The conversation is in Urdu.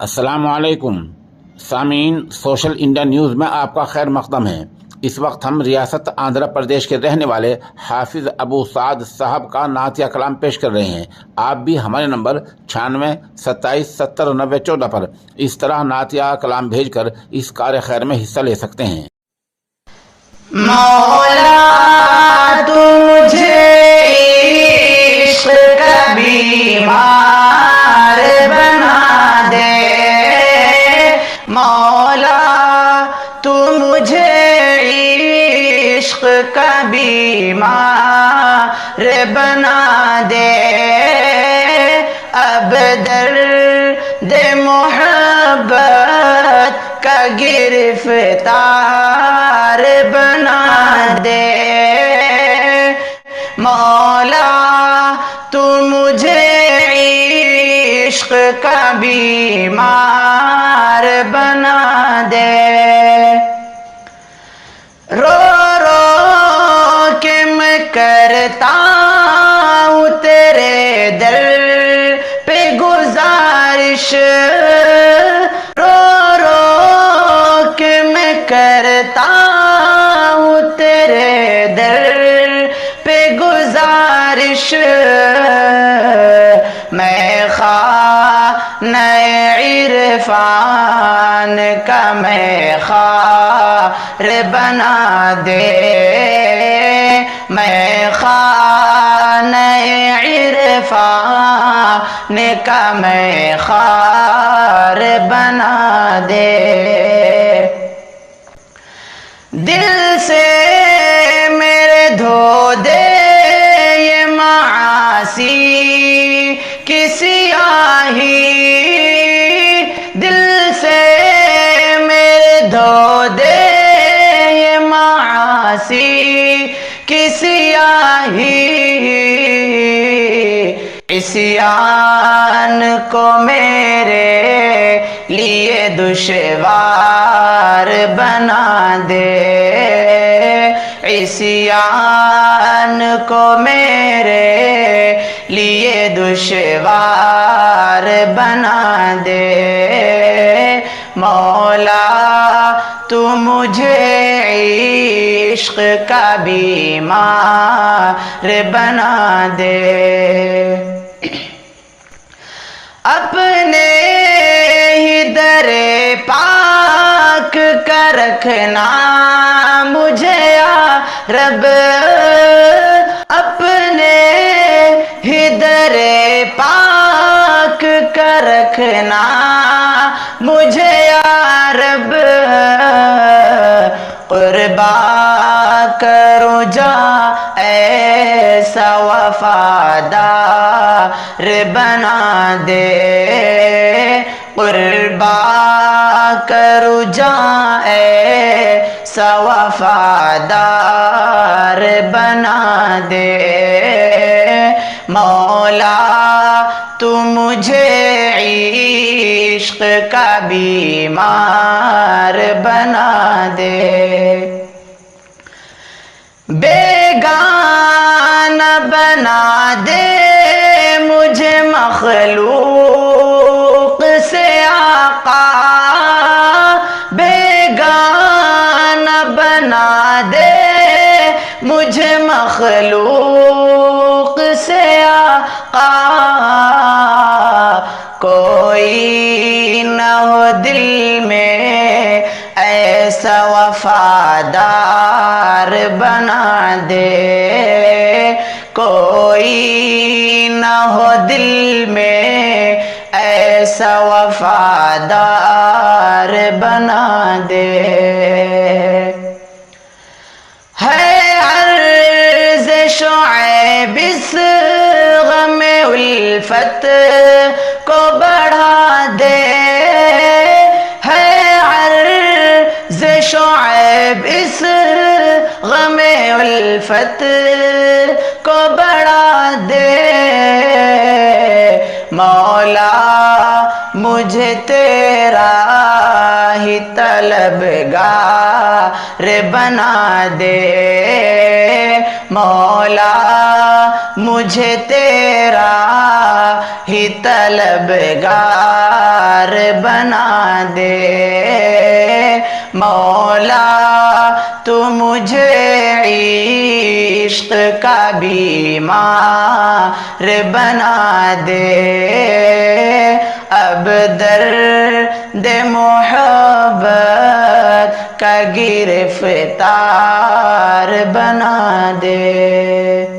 السلام علیکم سامعین، سوشل انڈیا نیوز میں آپ کا خیر مقدم ہے۔ اس وقت ہم ریاست آندھرا پردیش کے رہنے والے حافظ ابو سعد صاحب کا نعتیہ کلام پیش کر رہے ہیں۔ آپ بھی ہمارے نمبر 96 27 70 90 14 پر اس طرح نعتیہ کلام بھیج کر اس کار خیر میں حصہ لے سکتے ہیں۔ مولا تو مجھے عشق کا بیمار بنا دے، مولا تو مجھے عشق کا بیمار بنا دے، اب درد محبت کا گرفتار بنا دے، مولا تو مجھے عشق کا بیمار بنا دے۔ رو رو کے میں کرتا ہوں تیرے در پہ گزارش، رو رو کے میں کرتا ہوں تیرے در پہ گزارش، میں خانہ عرفان کا میں خار بنا دے، میں خانہ عرفان کا میں خار بنا دے۔ دل سے میرے دھو دے یہ معاصی کی سیاہی، دل سے میرے دھو دے یہ معاصی کی سیاہی، عصیان کو میرے لیے دشوار بنا دے، عصیان کو میرے لیے دشوار بنا دے، مولا تو مجھے عشق کا بیمار بنا دے، اپنے ہی در پاک کا رکھنا مجھے یا رب، اپنے ہی در پاک کا رکھنا مجھے یا رب، قربا کرو جا ایسا وفادار بنا دے، قربا کرو جا ایسا وفادار بنا دے، مولا تو مجھے عشق کا بیمار بنا دے، بیگانہ بنا دے مجھے مخلوق سے آقا، بیگانہ بنا دے مجھے مخلوق سے آقا، کوئی نہ ہو دل میں ایسا وفادار بنا دے، کوئی نہ ہو دل میں ایسا وفادار بنا دے، ہے عرض شعیب اس غم الفت کو بڑھا دے، ہے عرض شعیب اس غم الفت کو بڑھا دے، مولا مجھے تیرا ہی طلبگار بنا دے مولا مجھے تیرا ہی طلبگار بنا دے مولا تو مجھے عشق کا بیمار بنا دے اب درد محبت کا گرفتار بنا دے